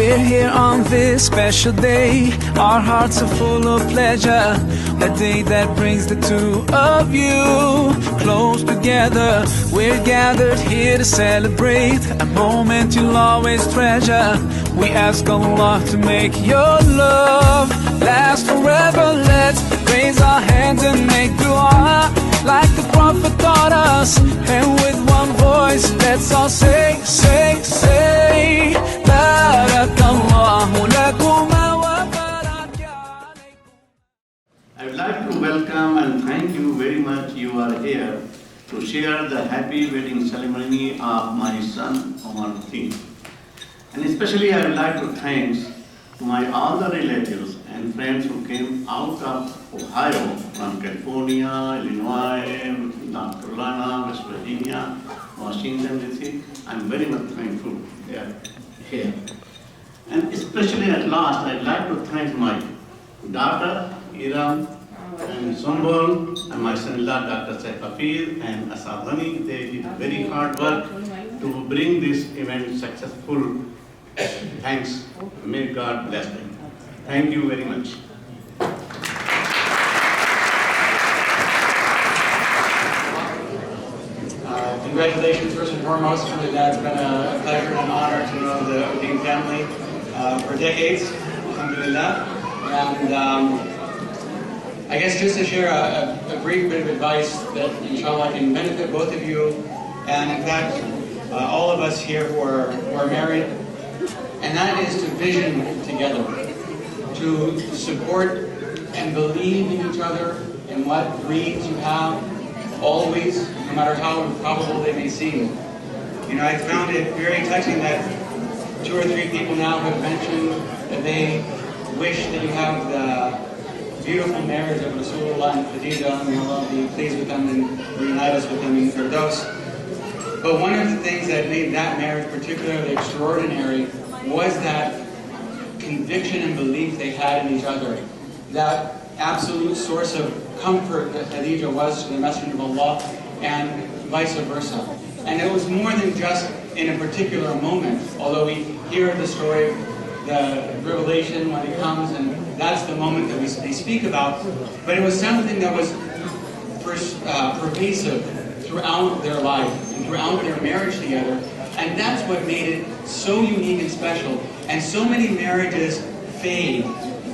We're here on this special day. Our hearts are full of pleasure. A day that brings the two of you close together. We're gathered here to celebrate a moment you'll always treasure. We ask Allah to make your love last forever. Let's raise our hands and make dua like the Prophet taught us. And with one voice, let's all say, say, Barakallahu lakuma wa baraka alaykum. I would like to welcome and thank you very much. You are here to share the happy wedding ceremony of my son Omar Uddin. And especially I would like to thank my all the relatives and friends who came out of Ohio, from California, Illinois, North Carolina, West Virginia, Washington DC. I'm very much thankful they are here. And especially at last, I'd like to thank my daughter, Iram, and Sombol, and my son-in-law, Dr. Saif Hafiz, and Asad Ghani. They did very hard work to bring this event successful. Thanks. May God bless them. Thank you very much. Congratulations, first and foremost. It's been a pleasure and an honor to know the Uddin family for decades, alhamdulillah. And I guess just to share a brief bit of advice that inshallah can benefit both of you, and in fact, all of us here who are married, and that is to vision together, to support and believe in each other and what dreams you have, always, no matter how improbable they may seem. You know, I found it very touching that 2 or 3 people now have mentioned that they wish that you have the beautiful marriage of Rasulullah and Khadija, and may Allah be pleased with them and reunite us with them in Firdaus. But one of the things that made that marriage particularly extraordinary was that conviction and belief they had in each other. That absolute source of comfort that Khadija was to the Messenger of Allah, and vice versa. And it was more than just in a particular moment, although we hear the story, the revelation when it comes, and that's the moment that they speak about, but it was something that was pervasive throughout their life and throughout their marriage together. And that's what made it so unique and special. And so many marriages fade.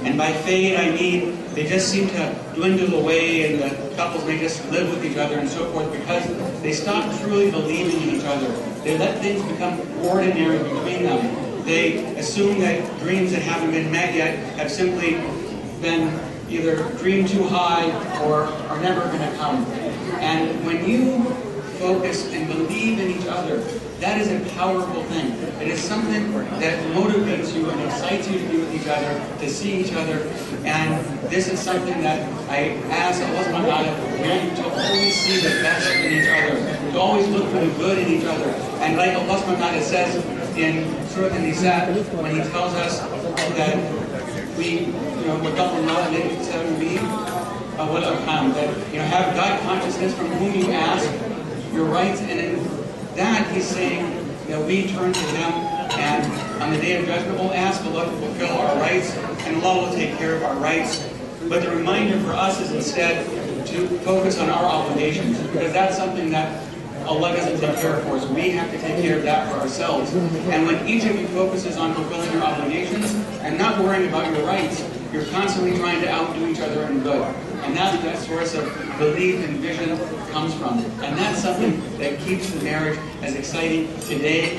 And by fade, I mean they just seem to dwindle away, and the couples may just live with each other and so forth because they stop truly believing in each other. They let things become ordinary between them. They assume that dreams that haven't been met yet have simply been either dreamed too high or are never going to come. And when you focus and believe in each other, that is a powerful thing. It is something that motivates you and excites you to be with each other, to see each other. And this is something that I ask Allah subhanahu wa ta'ala to always see the best in each other, to always look for the good in each other. And like Allah subhanahu wa ta'ala says in Surah An-Nisa, when He tells us that we, that have God consciousness from whom you ask your rights, and in that He's saying that we turn to Him, and on the Day of Judgment we'll ask Allah to fulfill our rights, and Allah will take care of our rights. But the reminder for us is instead to focus on our obligations, because that's something that Allah doesn't take care of for us. We have to take care of that for ourselves. And when each of you focuses on fulfilling your obligations and not worrying about your rights, you're constantly trying to outdo each other in good. And that's where that source of belief and vision comes from. And that's something that keeps the marriage as exciting today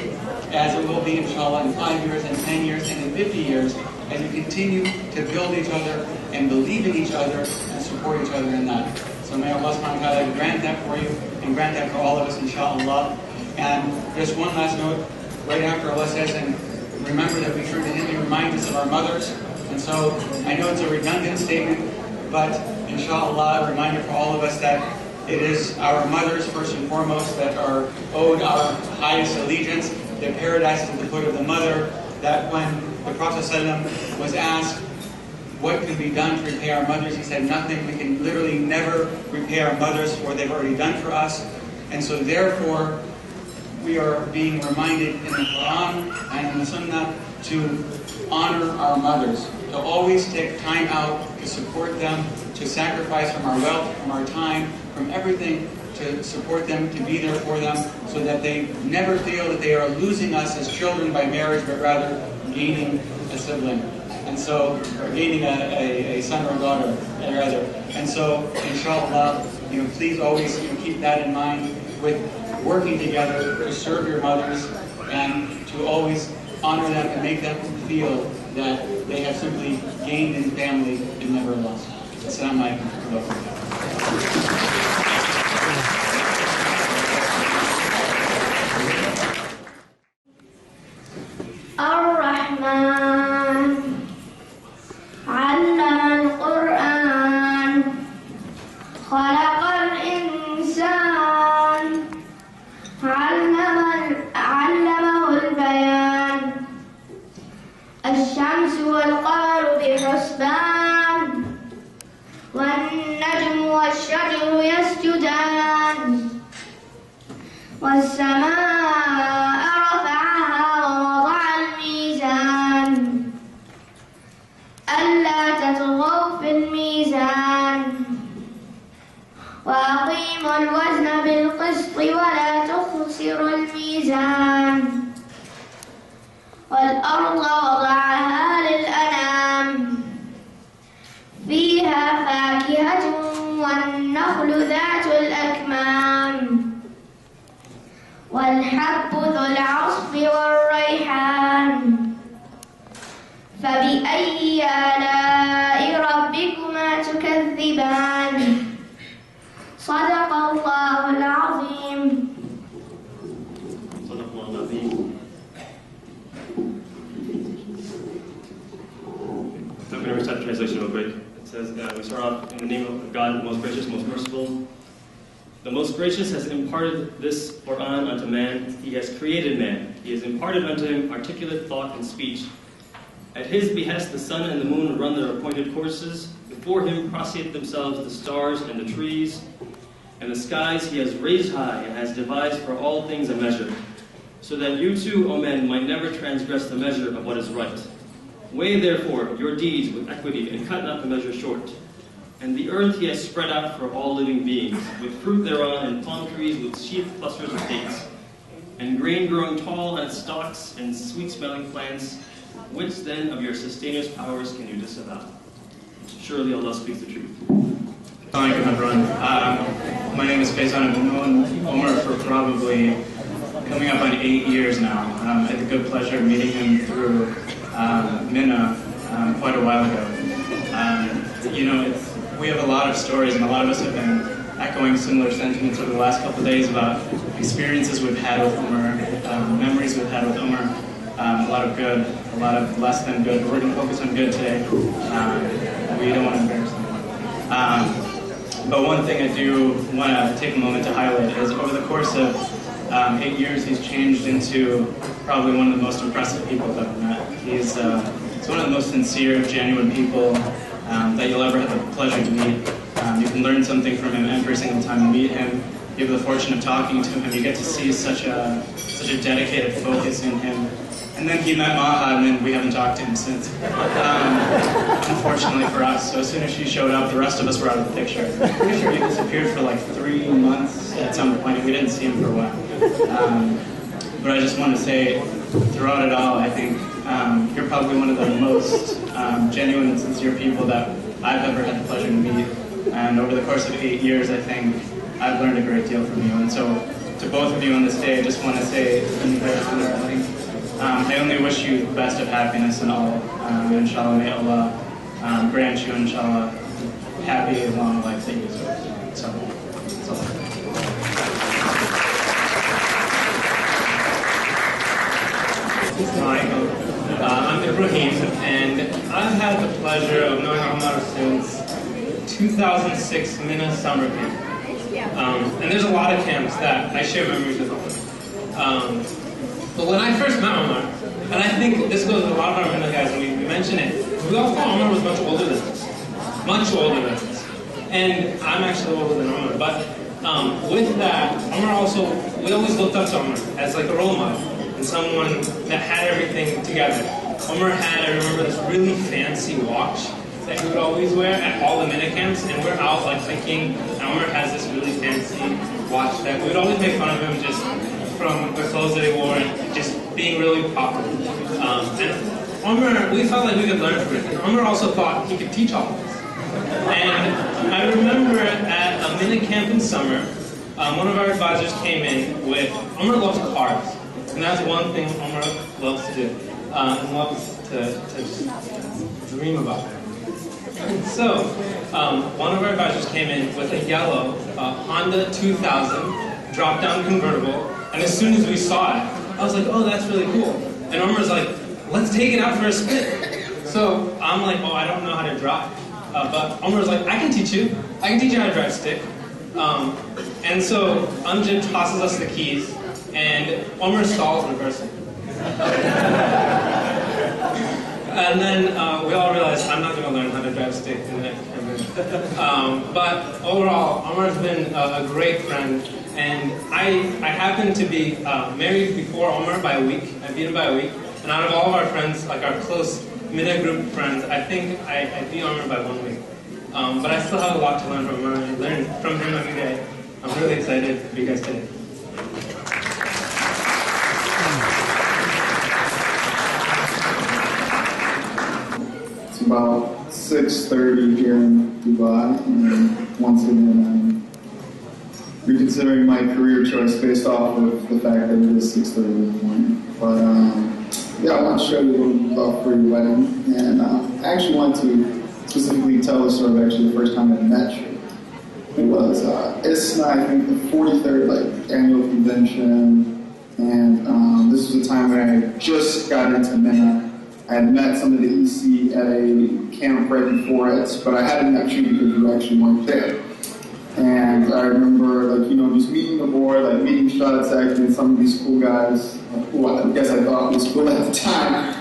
as it will be, inshallah, in 5 years and 10 years and in 50 years, as you continue to build each other and believe in each other and support each other in that. So may Allah subhanahu wa ta'ala grant that for you and grant that for all of us, inshallah. And just one last note, right after Allah says, and remember that we turn to Him, He reminds us of our mothers. And so I know it's a redundant statement, but inshallah, a reminder for all of us that it is our mothers, first and foremost, that are owed our highest allegiance. The paradise is at the foot of the mother. That when the Prophet ﷺ was asked what could be done to repay our mothers, he said nothing. We can literally never repay our mothers for what they've already done for us. And so therefore, we are being reminded in the Quran and in the Sunnah to honor our mothers, to always take time out to support them, to sacrifice from our wealth, from our time, from everything, to support them, to be there for them, so that they never feel that they are losing us as children by marriage, but rather gaining a sibling. And so, or gaining a son or a daughter, rather. And so, inshallah, please always keep that in mind with working together to serve your mothers and to always honor them and make them feel that they have simply gained in family and never lost. Assalamu alaikum. الرحمن علم القرآن خلق الإنسان علمه البيان الشمس والقمر بحسبان والنجم والشجر يسجدان والسماء رفعها ووضع الميزان ألا تطغوا في الميزان وأقيموا الوزن بالقسط ولا تخسروا الميزان والأرض وضعها للأنام فيها فاكهة والنخل ذات الأكمام والحب ذو العصف والريحان فبأي آلاء ربكما تكذبان صدق الله العظيم. صدق الله العظيم. I'm going to recite the translation real quick. It says, we start off in the name of God, most gracious, most merciful. The most gracious has imparted this Quran unto man. He has created man. He has imparted unto him articulate thought and speech. At his behest the sun and the moon run their appointed courses. Before him prostrate themselves the stars and the trees. And the skies he has raised high and has devised for all things a measure, so that you too, O men, might never transgress the measure of what is right. Weigh therefore your deeds with equity and cut not the measure short. And the earth he has spread out for all living beings, with fruit thereon and palm trees with sheaf clusters of dates, and grain growing tall on its stalks and sweet-smelling plants. Which then of your sustainers' powers can you disavow? Surely Allah speaks the truth. Assalamu alaikum everyone. My name is Faizan. I've known Omar for probably coming up on 8 years now. I had the good pleasure of meeting him through Minna quite a while ago. We have a lot of stories, and a lot of us have been echoing similar sentiments over the last couple of days about experiences we've had with Omar, memories we've had with Omar. A lot of good, a lot of less than good. But we're going to focus on good today. We don't want to embarrass anyone. But one thing I do want to take a moment to highlight is over the course of 8 years, he's changed into probably one of the most impressive people I've ever met. He's one of the most sincere, genuine people that you'll ever have the pleasure to meet. You can learn something from him every single time you meet him. You have the fortune of talking to him. You get to see such a dedicated focus in him. And then he met Maha, and then we haven't talked to him since. Unfortunately for us. So as soon as she showed up, the rest of us were out of the picture. I'm pretty sure he disappeared for like 3 months at some point, and we didn't see him for a while. But I just want to say, throughout it all, I think you're probably one of the most genuine and sincere people that I've ever had the pleasure to meet. And over the course of 8 years, I think I've learned a great deal from you. And so, to both of you on this day, I just want to say it's been a great honor. I only wish you the best of happiness and all. Inshallah, may Allah grant you, inshallah, happy, long life that you deserve. So, that's all. Hi, I'm Ibrahim, and I've had the pleasure of knowing Omar since 2006 Minna summer camp. And there's a lot of camps that I share memories with Omar. But when I first met Omar, and I think this goes with a lot of our Minna guys, and we mention it, we all thought Omar was much older than us. Much older than us. And I'm actually older than Omar. But with that, Omar also, we always looked up to Omar as like a role model. And someone that had everything together. Omar had, I remember, this really fancy watch that he would always wear at all the minicamps, and we're out like hiking, and Omar has this really fancy watch that we would always make fun of him just from the clothes that he wore and just being really proper. And Omar, we felt like we could learn from it. Omar also thought he could teach all of us. And I remember at a minicamp in summer, one of our advisors came in with, Omar loves cars, and that's one thing Omar loves to do, and loves to dream about. So, one of our advisors came in with a yellow Honda 2000 drop-down convertible, and as soon as we saw it, I was like, oh, that's really cool. And Omar's like, let's take it out for a spin. So I'm like, oh, I don't know how to drive. But Omar's like, I can teach you. I can teach you how to drive stick. And so Amjad tosses us the keys, and Omar stalls reversing. And then we all realized I'm not going to learn how to drive stick in the next 10 minutes. But overall, Omar's been a great friend, and I happened to be married before Omar by a week. I beat him by a week, and out of all of our friends, like our close Minna group friends, I think I beat Omar by 1 week. But I still have a lot to learn from Omar. I learn from him every day. I'm really excited for you guys today. It's about 6:30 here in Dubai, and once again I'm reconsidering my career choice based off of the fact that it is 6:30 in the morning. But yeah, I want to show you a little bit about for your wedding, and I actually want to specifically tell the story of actually the first time I met you. It was ISNA, I think the 43rd annual convention, and this was a time when I just got into Minna. I had met some of the EC at a camp right before it, but I hadn't met you because you actually weren't there. And I remember, just meeting the board, meeting Shadzak and some of these cool guys, who I guess I thought was cool at the time,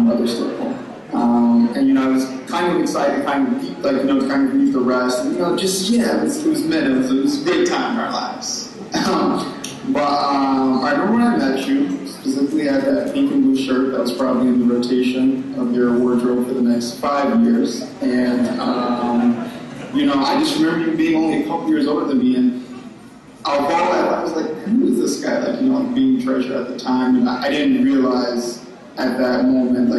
but they're still cool. And, I was kind of excited to kind of meet the rest. And, it was Minna. It was a great time in our lives. But I remember when I met you, specifically I had that pink and blue shirt that was probably in the rotation of your wardrobe for the next 5 years. And, I just remember you being only a couple years older than me. And although I was like, who is this guy? Being treasurer at the time. And I didn't realize at that moment,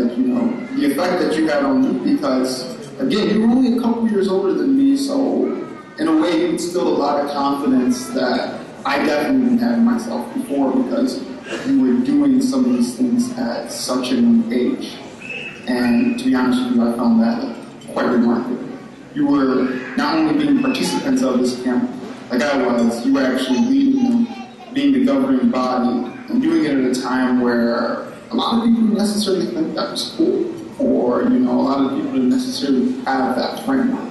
the effect that you had on me because, again, you were only a couple years older than me. So, in a way, you instilled a lot of confidence that I definitely didn't have in myself before because you were doing some of these things at such a young age. And to be honest with you, I found that quite remarkable. You were not only being participants of this camp, like I was, you were actually leading them, being the governing body, and doing it at a time where a lot of people didn't necessarily think that was cool, or, a lot of people didn't necessarily have that framework.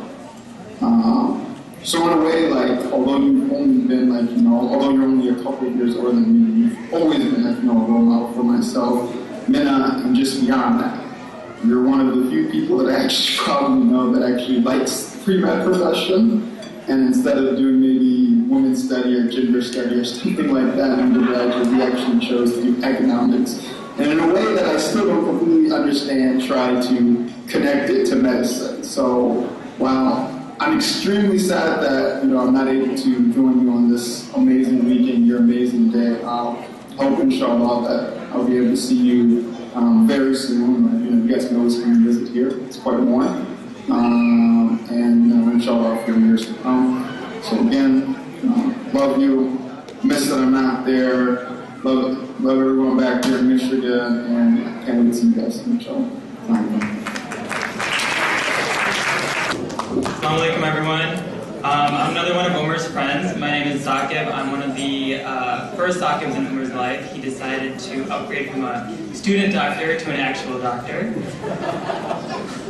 So in a way, although you've only been, although you're only a couple of years older than me, you've always been, a role model for myself, Minna, and just beyond that. You're one of the few people that I actually probably know that actually likes pre-med profession, and instead of doing maybe women's study or gender study or something like that in undergraduate, we actually chose to do economics. And in a way that I still don't completely understand, try to connect it to medicine. So while I'm extremely sad that I'm not able to join you on this amazing weekend, your amazing day. I'll hope, inshallah, that I'll be able to see you very soon. You guys can always come and visit here. It's quite warm. And inshallah for years to come. So again, love you. Miss that I'm not there. Love everyone back here in Michigan, and can't wait to see you guys, inshallah. Assalamu alaikum, everyone. I'm another one of Omar's friends. My name is Zakib. I'm one of the first Zakibs in Omar's life. He decided to upgrade from a student doctor to an actual doctor.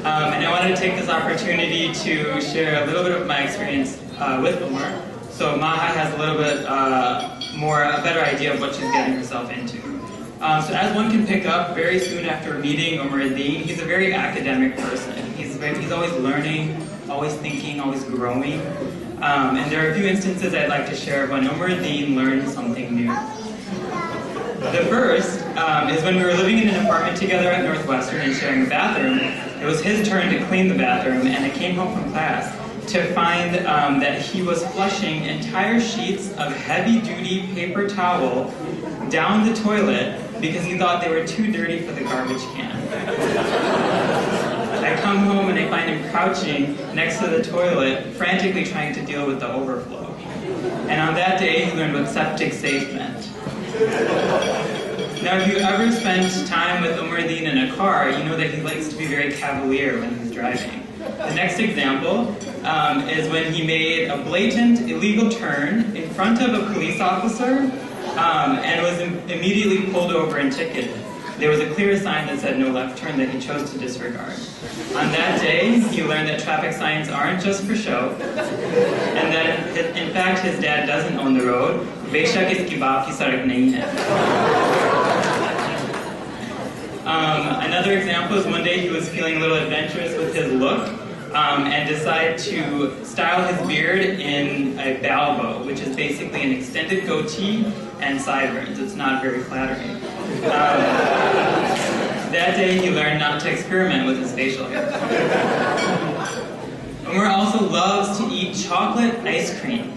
And I wanted to take this opportunity to share a little bit of my experience with Omar. So Maha has a little bit a better idea of what she's getting herself into. So as one can pick up, very soon after meeting Omar Deen, he's a very academic person. He's always learning, always thinking, always growing. And there are a few instances I'd like to share when Omar Deen learned something new. The first is was when we were living in an apartment together at Northwestern and sharing a bathroom. It was his turn to clean the bathroom, and I came home from class to find that he was flushing entire sheets of heavy-duty paper towel down the toilet because he thought they were too dirty for the garbage can. I come home and I find him crouching next to the toilet, frantically trying to deal with the overflow. And on that day, he learned what septic safe meant. Now, if you ever spent time with Umar Din in a car, you know that he likes to be very cavalier when he's driving. The next example is when he made a blatant illegal turn in front of a police officer and was immediately pulled over and ticketed. There was a clear sign that said no left turn that he chose to disregard. On that day, he learned that traffic signs aren't just for show, and that in fact his dad doesn't own the road. Beshak iski baap ki sarak nahi hai. Another example is one day he was feeling a little adventurous with his look and decided to style his beard in a balbo, which is basically an extended goatee and sideburns. It's not very flattering. That day he learned not to experiment with his facial hair. Umar also loves to eat chocolate ice cream.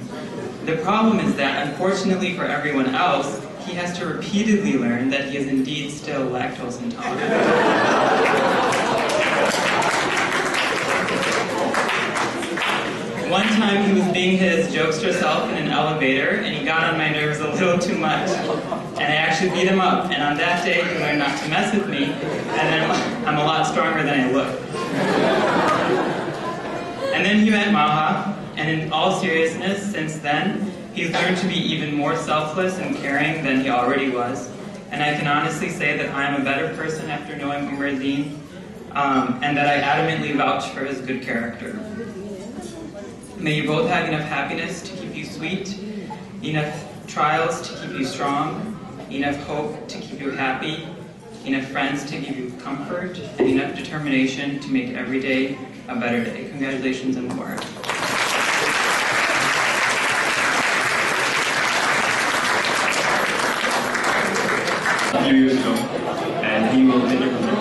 The problem is that, unfortunately for everyone else, he has to repeatedly learn that he is indeed still lactose intolerant. One time he was being his jokester self in an elevator, and he got on my nerves a little too much. And I actually beat him up, and on that day he learned not to mess with me, and then I'm a lot stronger than I look. And then he met Maha, and in all seriousness, since then, he's learned to be even more selfless and caring than he already was. And I can honestly say that I am a better person after knowing Umar Din, and that I adamantly vouch for his good character. May you both have enough happiness to keep you sweet, enough trials to keep you strong, enough hope to keep you happy, enough friends to give you comfort, and enough determination to make every day a better day. Congratulations and Mubarak. A few years ago, and he will take it from there.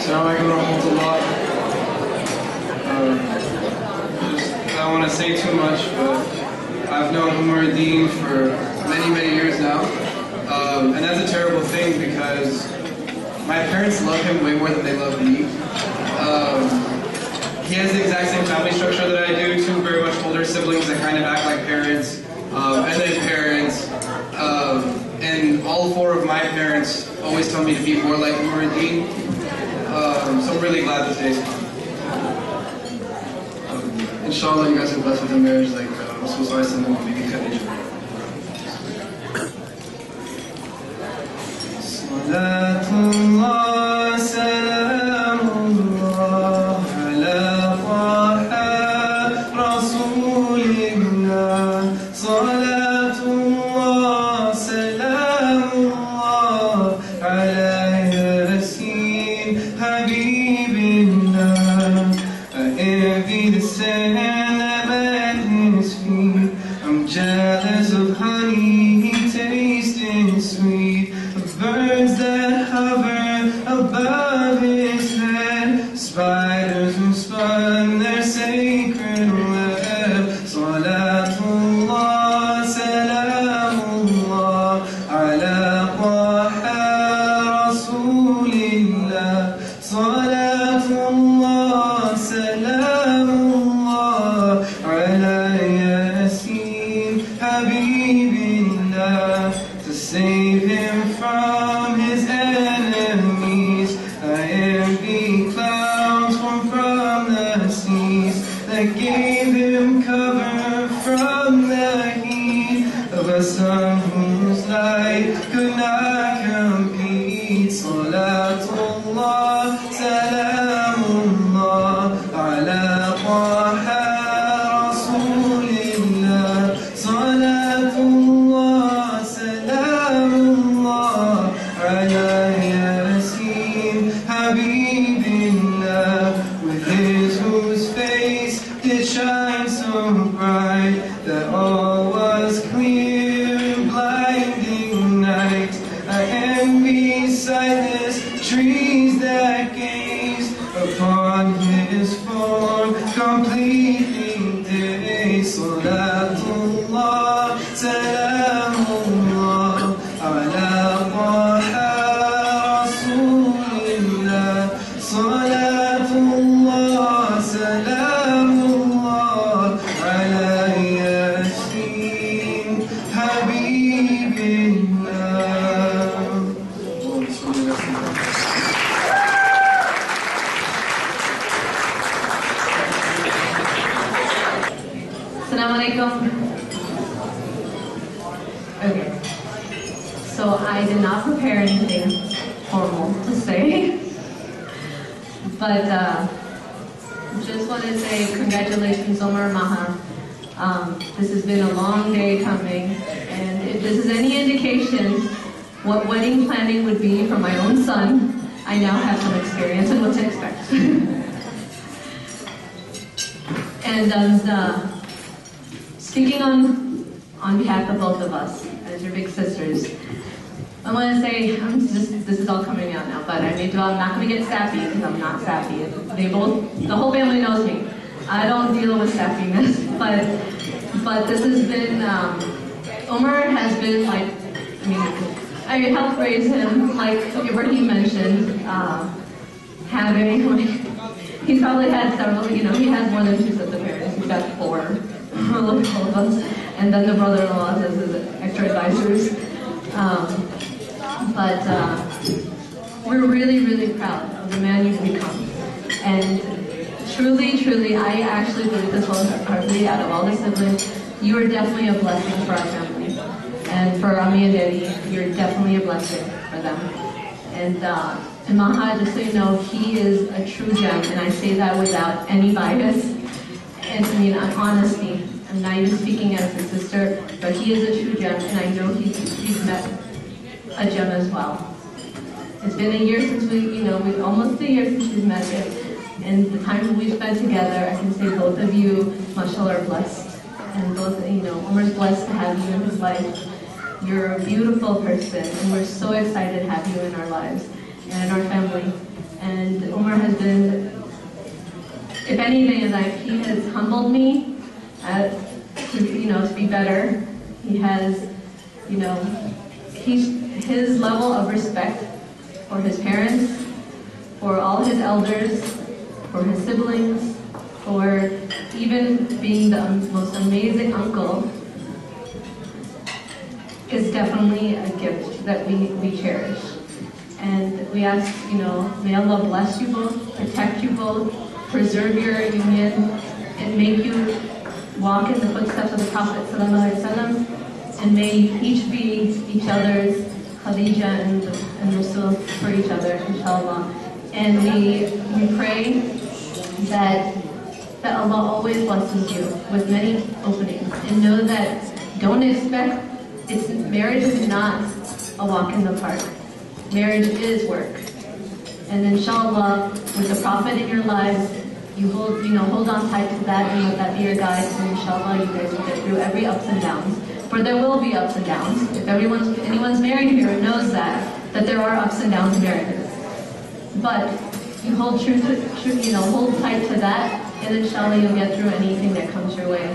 Assalamu alaikum warahmatullah. I don't want to say too much, but I've known Umar Din for many, many years now. And that's a terrible thing because my parents love him way more than they love me. He has the exact same family structure that I do, two very much older siblings that kind of act like parents, and then parents. And all four of my parents always tell me to be more like Umar Din. So I'm really glad this day's come. Inshallah, you guys are blessed with a marriage like Rasul Sallallahu and Bibi Khadija. Salatullah, salamullah, ala taha Rasulillah. Salatullah, salamullah, ala I'm jealous of honey tasting sweet, of birds that hover above his head, spiders who spun their sacred web. Salatullah, salamullah, ala taha Rasulillah. Salatullah, salamullah, ala Habibillah, to save him from his enemies. I envy clouds from the seas that gave him cover from the heat of a sun whose light could not compete. Salatullah, salamullah, ala taha shine so bright that all was clear الله على طه رسول الله صلاة الله سلام الله على ياسين حبيب الله. Assalamu alaikum. Okay. So I did not prepare anything formal to say, but just want to say congratulations, Omar Maha. This has been a long day coming, and if this is any indication what wedding planning would be for my own son, I now have some experience in what to expect. And speaking on behalf of both of us, as your big sisters, I want to say, this is all coming out now, but I made dua, I'm not going to get sappy, because I'm not sappy. The whole family knows me. I don't deal with sappiness, but this has been, Omar has been like, I helped raise him, like Ibrahim mentioned, having, he's probably had several, he has more than 2 sets of parents. He's got 4, like all of us, and then the brother-in-laws as his extra advisors. But we're really, really proud of the man you've become. And truly, truly, I actually believe this wholeheartedly, out of all the siblings, you are definitely a blessing for our family. And for Ami and Daddy, you're definitely a blessing for them. And Maha, just so you know, he is a true gem, and I say that without any bias. And honesty. I'm not even speaking as a sister, but he is a true gem, and I know he's met a gem as well. It's been a year since we almost a year since we've met him. And the time that we've spent together, I can say both of you, mashallah, are blessed. And both, Omar's blessed to have you in his life. You're a beautiful person, and we're so excited to have you in our lives and in our family. And Omar has been, if anything, he has humbled me to be better. He has, his level of respect for his parents, for all his elders, for his siblings, for even being the most amazing uncle, is definitely a gift that we cherish. And we ask, may Allah bless you both, protect you both, preserve your union, and make you walk in the footsteps of the Prophet ﷺ, and may you each be each other's Khadija and Rasul for each other, inshallah. And we pray that Allah always blesses you with many openings. And know that, don't expect, marriage is not a walk in the park. Marriage is work. And inshallah, with the Prophet in your lives, you hold on tight to that and let that be your guide, and inshallah you guys will get through every ups and downs. For there will be ups and downs. If anyone's married here knows that there are ups and downs in marriages. But you hold hold tight to that, and inshallah you'll get through anything that comes your way.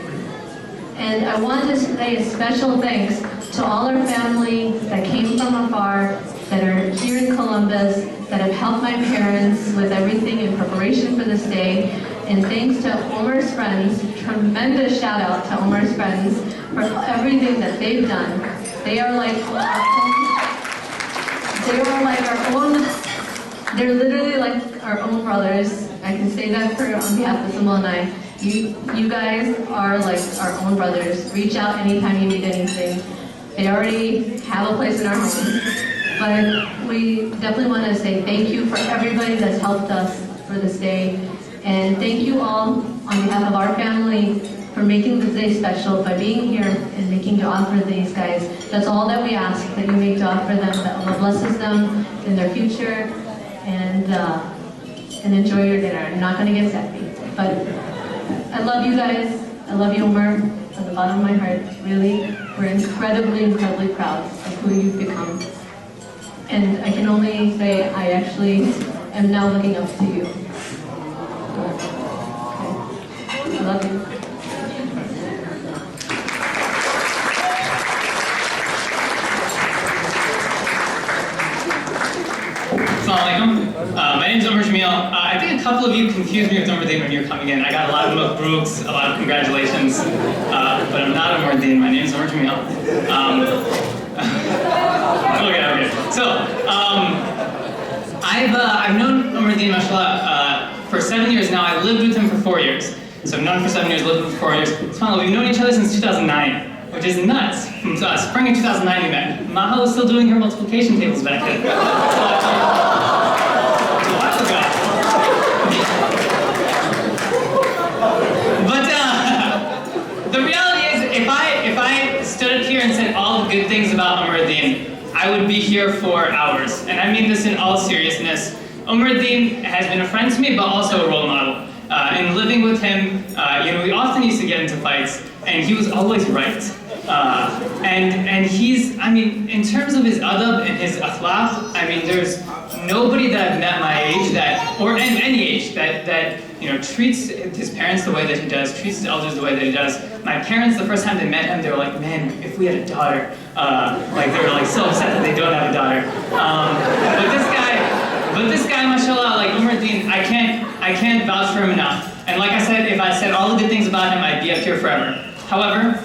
And I want to say a special thanks to all our family that came from afar, that are here in Columbus, that have helped my parents with everything in preparation for this day. And thanks to Omar's friends, tremendous shout out to Omar's friends for everything that they've done. They are like they're literally like our own brothers. I can say that on behalf of Simone and I. You guys are like our own brothers. Reach out anytime you need anything. They already have a place in our home. But we definitely want to say thank you for everybody that's helped us for this day. And thank you all on behalf of our family for making this day special by being here and making dua for these guys. That's all that we ask, that you make dua for them, that Allah blesses them in their future, and enjoy your dinner. I'm not going to get sappy, but I love you guys. I love you, Omar, from the bottom of my heart. Really, we're incredibly, incredibly proud of who you've become. And I can only say I actually am now looking up to you. Okay. I love you. Assalamualaikum. My name is Omar Jamil. I think a couple of you confused me with Omar Deen when you were coming in. I got a lot of mabrooks, a lot of congratulations, but I'm not Omar Deen. My name is Omar Jamil. Okay. So, I've known Omar Deen, mashallah, for 7 years now. I've lived with him for 4 years. So I've known him for 7 years, lived with him for 4 years. SubhanAllah, we've known each other since 2009. Which is nuts. From spring of 2009 we met. Maha was still doing her multiplication tables back then. A while ago. But the reality is, if I stood up here and said all the good things about Omar Deen, I would be here for hours. And I mean this in all seriousness. Omar Deen has been a friend to me, but also a role model. In living with him, we often used to get into fights, and he was always right. And he's, in terms of his adab and his akhlaq, there's nobody that I've met my age or any age that treats his parents the way that he does, treats his elders the way that he does. My parents, the first time they met him, they were like, man, if we had a daughter. They were so upset that they don't have a daughter. But this guy, mashallah, like Omar Deen, I can't vouch for him enough. And like I said, if I said all the good things about him, I'd be up here forever. However,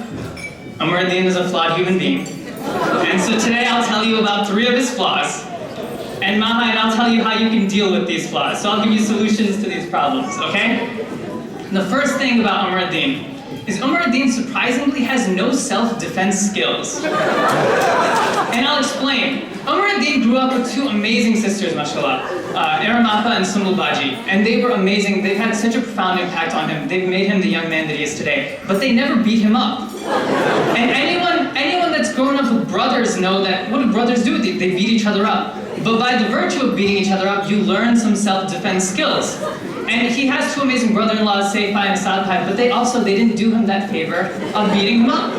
Omar Deen is a flawed human being. And so today I'll tell you about 3 of his flaws. And Maha, and I'll tell you how you can deal with these flaws. So I'll give you solutions to these problems, okay? The first thing about Omar Deen is Omar Deen surprisingly has no self-defense skills. And I'll explain. Omar Deen grew up with 2 amazing sisters, mashallah, Iramapa and Sumul Baji. And they were amazing. They've had such a profound impact on him. They've made him the young man that he is today. But they never beat him up. And anyone that's grown up with brothers know that what do brothers do? They beat each other up. But by the virtue of beating each other up, you learn some self-defense skills. And he has 2 amazing brother-in-laws, Saifai and Sadpai, but they didn't do him that favor of beating him up.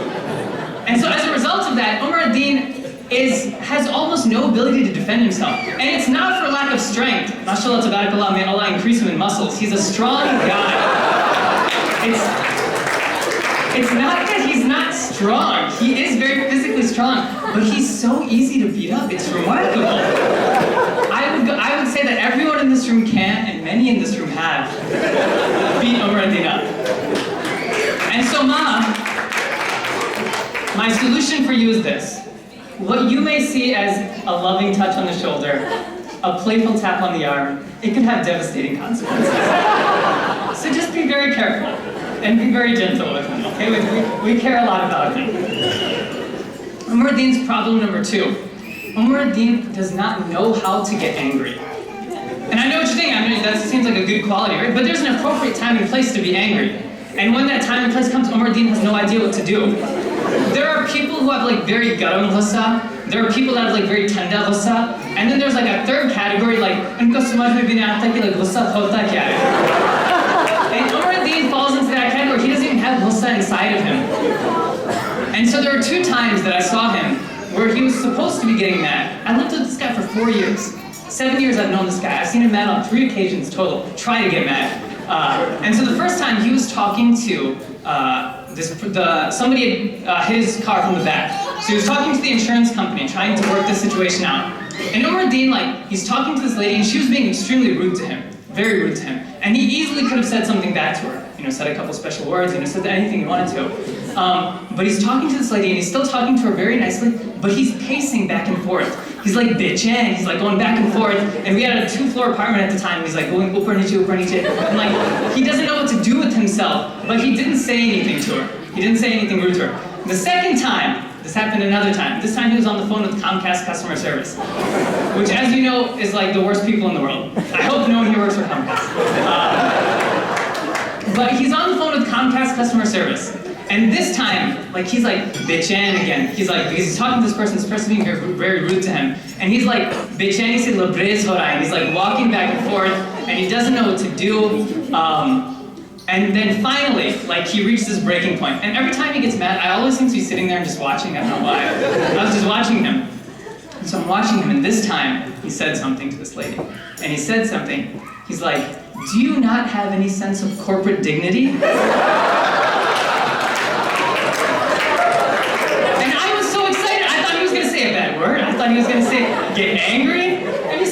And so as a result of that, Omar Deen has almost no ability to defend himself. And it's not for lack of strength. MashaAllah, tabarakallah, may Allah increase him in muscles. He's a strong guy. It's not that he's not strong. He is very physically strong, but he's so easy to beat up. It's remarkable. I would say that everyone in this room can, and many in this room have, beat Omar Deen up. And so, Maha, my solution for you is this. What you may see as a loving touch on the shoulder, a playful tap on the arm, it can have devastating consequences. So just be very careful. And be very gentle with him, okay? We care a lot about him. Omar Deen's problem number 2. Omar Deen does not know how to get angry. And I know what you're thinking, that seems like a good quality, right? But there's an appropriate time and place to be angry. And when that time and place comes, Omar Deen has no idea what to do. There are people who have very garam ghussa. There are people that have very tanda ghussa. And then there's a third category, unko samajh mein bhi nahi aata ki ghussa hota kya hai. And Omar Deen falls into that category. He doesn't even have ghussa inside of him. And so there were 2 times that I saw him where he was supposed to be getting mad. I lived with this guy for 4 years. 7 years I've known this guy. I've seen him mad on 3 occasions total, try to get mad. And so the first time he was talking to somebody hit his car from the back. So he was talking to the insurance company, trying to work this situation out. And Omar Deen, he's talking to this lady, and she was being extremely rude to him. Very rude to him. And he easily could have said something back to her. Said a couple special words, said anything he wanted to. But he's talking to this lady, and he's still talking to her very nicely, but he's pacing back and forth. He's bitchin', he's going back and forth, and we had a 2-floor apartment at the time, he's going upar niche, and he doesn't know what to do with himself, but he didn't say anything to her. He didn't say anything rude to her. The second time, this happened another time. This time he was on the phone with Comcast customer service, which, as you know, is the worst people in the world. I hope no one here works for Comcast. But he's on the phone with Comcast customer service. And this time, he's bitchin' again. Because he's talking to this person being very, very rude to him. And he's bitchin' se labrez ho raha hai. He's walking back and forth, and he doesn't know what to do. And then finally, he reached this breaking point. And every time he gets mad, I always seem to be sitting there and just watching. I don't know why. I was just watching him. And so I'm watching him, and this time, he said something to this lady. And he said something. He's do you not have any sense of corporate dignity? And I was so excited. I thought he was going to say a bad word. I thought he was going to say, get angry. And he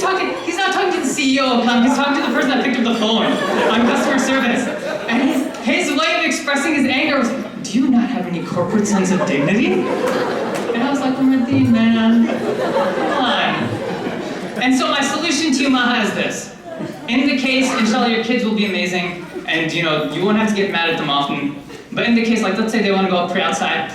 he's not talking to the CEO of Come, he's talking to the person that picked up the phone on customer service. And his way of expressing his anger was, do you not have any corporate sense of dignity? And I was like, Umar-Din, man, come on. And so my solution to you, Maha, is this. In the case, inshallah, your kids will be amazing, and you won't have to get mad at them often. But in the case, like, let's say they want to go play outside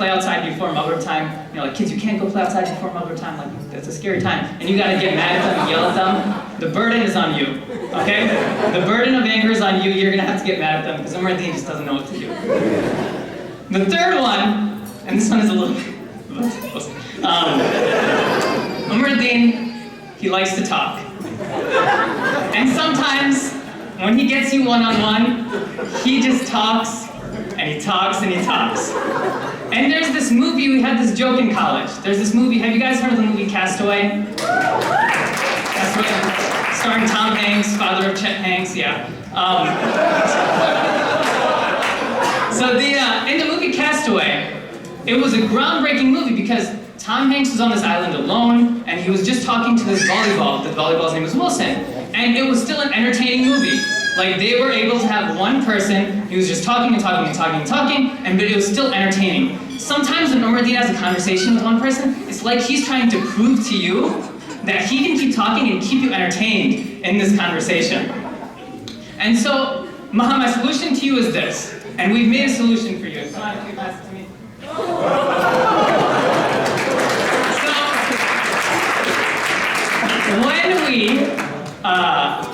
before Maghrib time. Like, kids, you can't go play outside before Maghrib time. Like, that's a scary time. And you got to get mad at them and yell at them. The burden is on you, okay? The burden of anger is on you. You're going to have to get mad at them because Umar-Din just doesn't know what to do. The third one, and this one is a little close. Umar-Din, he likes to talk. And sometimes, when he gets you one-on-one, he just talks, and he talks, and he talks. And there's this movie, we had this joke in college. There's this movie, have you guys heard of the movie Castaway? Castaway, starring Tom Hanks, father of Chet Hanks, yeah. So in the movie Castaway, it was a groundbreaking movie because Tom Hanks was on this island alone, and he was just talking to this volleyball. The volleyball's name was Wilson. And it was still an entertaining movie. Like, they were able to have one person, he was just talking and talking and talking and talking, but it was still entertaining. Sometimes when Umar-Din has a conversation with one person, it's like he's trying to prove to you that he can keep talking and keep you entertained in this conversation. And so, Maha, my solution to you is this, and we've made a solution for you. Come on, if you pass it to me.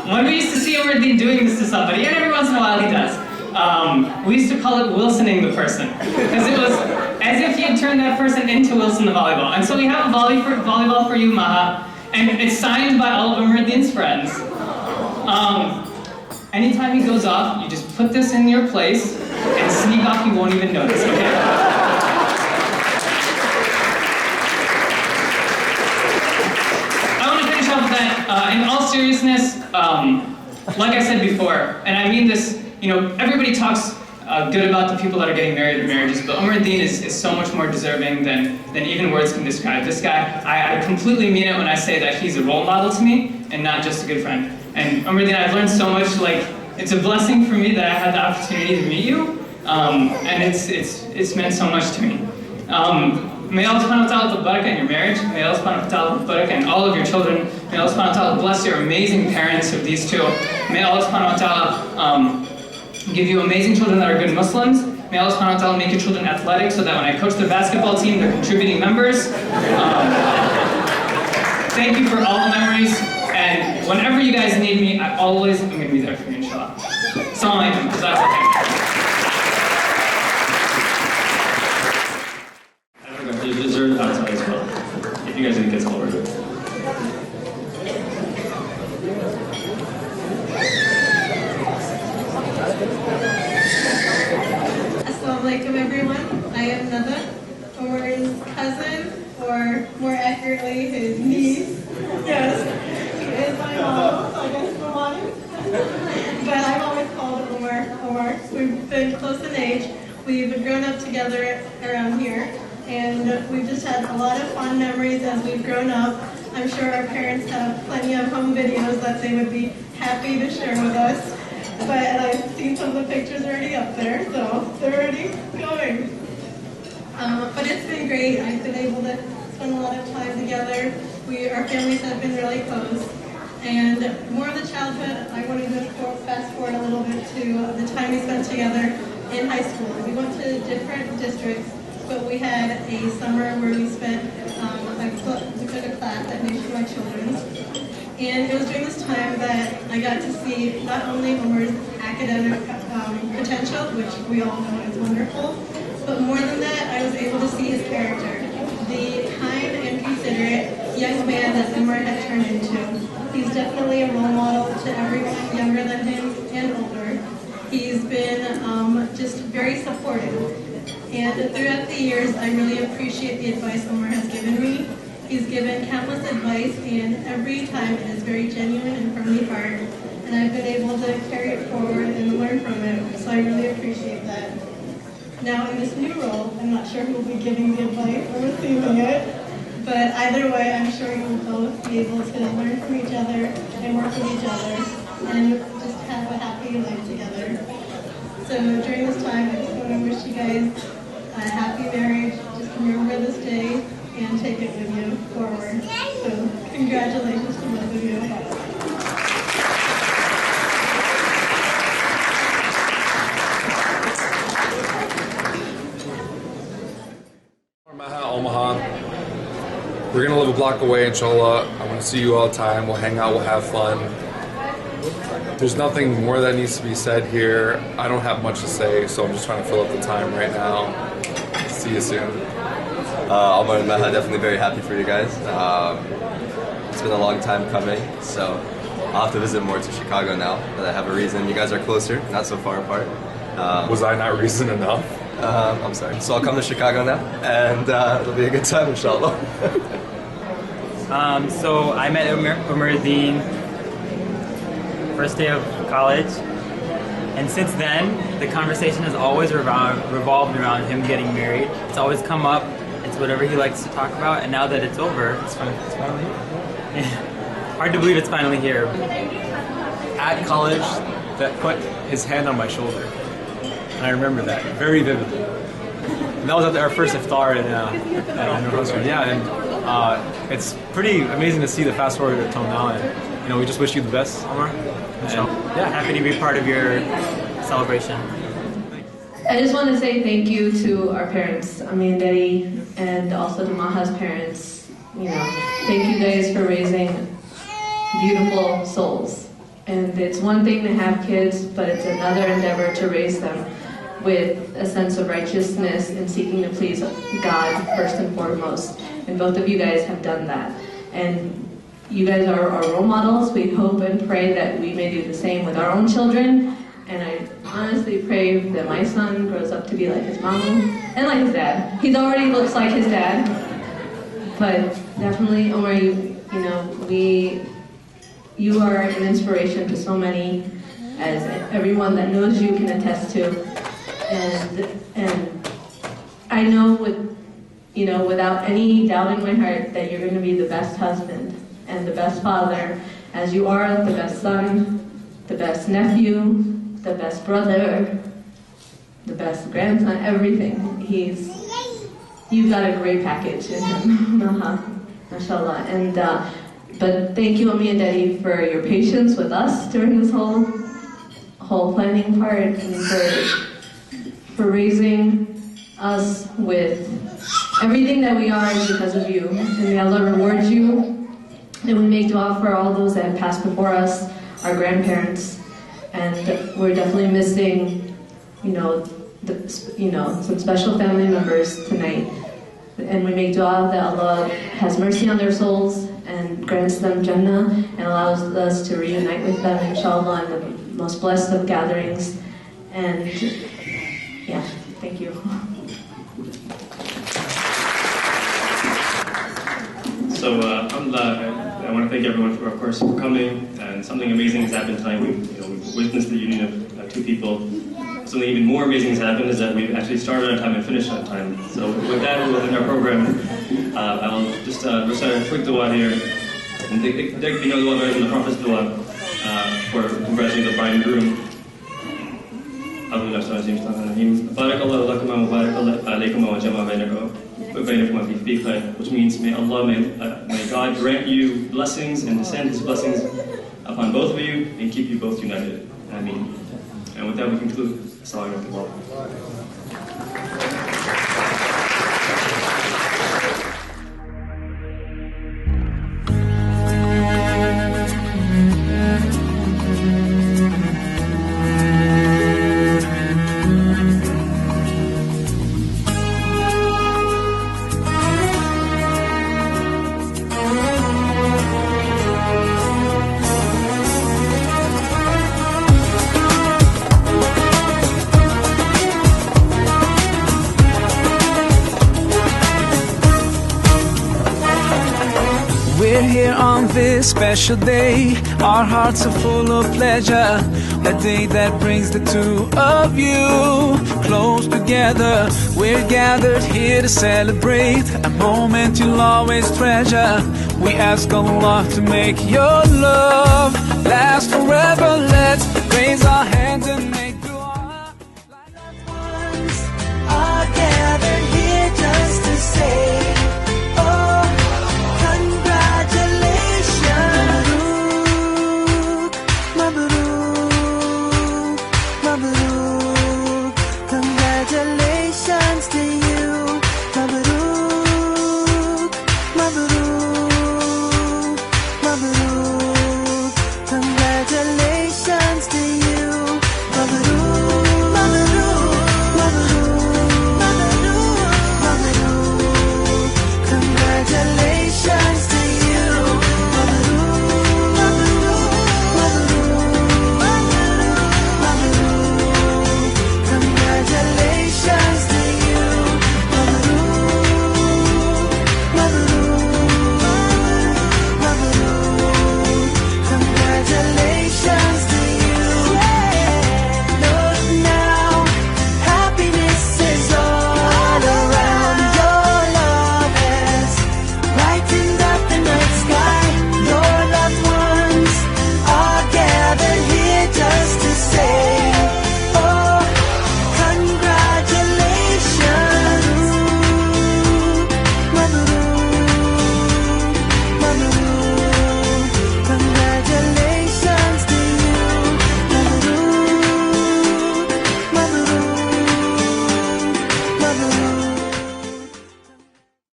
When we used to see Umar-Din doing this to somebody, and every once in a while he does, we used to call it Wilsoning the person. Because it was as if he had turned that person into Wilson the volleyball. And so we have a volleyball for you, Maha, and it's signed by all of Umar-Din's friends. Anytime he goes off, you just put this in your place and sneak off, you won't even notice, okay? In all seriousness, like I said before, and I mean this, everybody talks good about the people that are getting married in marriages, but Umar-Din is so much more deserving than even words can describe. This guy, I completely mean it when I say that he's a role model to me and not just a good friend. And Umar-Din, I've learned so much, like, it's a blessing for me that I had the opportunity to meet you, and it's meant so much to me. May Allah subhanahu wa ta'ala put barakah in your marriage. May Allah subhanahu wa ta'ala put barakah in all of your children. May Allah subhanahu wa ta'ala bless your amazing parents of these two. May Allah subhanahu wa ta'ala give you amazing children that are good Muslims. May Allah subhanahu wa ta'ala make your children athletic so that when I coach the basketball team, they're contributing members. Thank you for all the memories. And whenever you guys need me, I always am going to be there for you, inshallah. Assalamu alaikum. There's dessert outside as well, if you guys didn't get some over. Assalamu alaikum, everyone. I am Nada, Umar's cousin, or more accurately, his niece. Yes, she is my mom, so I guess for one. But I've always called Umar. We've been close in age. We've grown up together around here. And we've just had a lot of fun memories as we've grown up. I'm sure our parents have plenty of home videos that they would be happy to share with us. But I've seen some of the pictures already up there, so they're already going. But it's been great. I've been able to spend a lot of time together. Our families have been really close. And more of the childhood, I want to fast forward a little bit to the time we spent together in high school. We went to different districts. But we had a summer where we spent, we took a class at Nationwide Children's. And it was during this time that I got to see not only Umar's academic potential, which we all know is wonderful, but more than that, I was able to see his character. The kind and considerate young man that Umar had turned into. He's definitely a role model to everyone younger than him and older. He's been just very supportive. And throughout the years, I really appreciate the advice Umar has given me. He's given countless advice, and every time it is very genuine and from the heart. And I've been able to carry it forward and learn from it, so I really appreciate that. Now, in this new role, I'm not sure who will be giving the advice or receiving it, But either way, I'm sure you'll both be able to learn from each other and work with each other and just have a happy life together. So during this time, I just want to wish you guys a happy marriage. Just remember this day and take it with you forward. So congratulations to both of you. Omaha. We're gonna live a block away, inshallah. I want to see you all the time. We'll hang out, we'll have fun. There's nothing more that needs to be said here. I don't have much to say, so I'm just trying to fill up the time right now. See you soon. Omar and Meha, definitely very happy for you guys. It's been a long time coming, so I'll have to visit more to Chicago now that I have a reason. You guys are closer, not so far apart. Was I not reason enough? I'm sorry. So I'll come to Chicago now, and it'll be a good time, inshallah. So I met Umar Deen first day of college, and since then the conversation has always revolved around him getting married. It's always come up. It's whatever he likes to talk about, and now that it's over, it's finally hard to believe it's finally here. At college, that put his hand on my shoulder, and I remember that very vividly. And that was at our first iftar at Nur Hussein. Yeah, and it's pretty amazing to see the fast forward until now. And we just wish you the best, Omar. Yeah, happy to be part of your celebration. I just want to say thank you to our parents, Ami and Daddy, and also to Maha's parents. Thank you guys for raising beautiful souls. And it's one thing to have kids, but it's another endeavor to raise them with a sense of righteousness and seeking to please God first and foremost. And both of you guys have done that. And you guys are our role models. We hope and pray that we may do the same with our own children. And I honestly pray that my son grows up to be like his mom and like his dad. He already looks like his dad. But definitely, Omar, you are an inspiration to so many, as everyone that knows you can attest to. And I know without any doubt in my heart that you're going to be the best husband and the best father, as you are the best son, the best nephew, the best brother, the best grandson, everything. You've got a great package in him. Mashallah. And but thank you, Ami and Daddy, for your patience with us during this whole planning part, and for raising us with everything that we are because of you. And may Allah reward you. And we make dua for all those that have passed before us, our grandparents, and we're definitely missing, some special family members tonight. And we make dua that Allah has mercy on their souls and grants them Jannah and allows us to reunite with them, inshallah, in the most blessed of gatherings. And yeah, thank you. So, alhamdulillah, I want to thank everyone for, of course, for coming. And something amazing has happened tonight. We've witnessed the union of two people. Something even more amazing has happened is that we've actually started on time and finished on time. So with that, we'll end our program. I'll just recite a quick dua here. And take the Prophet's dua for congratulating the bride and groom. Barakallahu lakum wa barakallahu alaykum wa jama'a bainakum fi khair, which means may God grant you blessings and descend His blessings upon both of you and keep you both united. Ameen. And with that, we conclude. Assalamu alaikum. We're here on this special day. Our hearts are full of pleasure. the day that brings the two of you close together. We're gathered here to celebrate a moment you'll always treasure. We ask Allah to make your love last forever. Let's raise our hands and make dua. Are gathered here just to say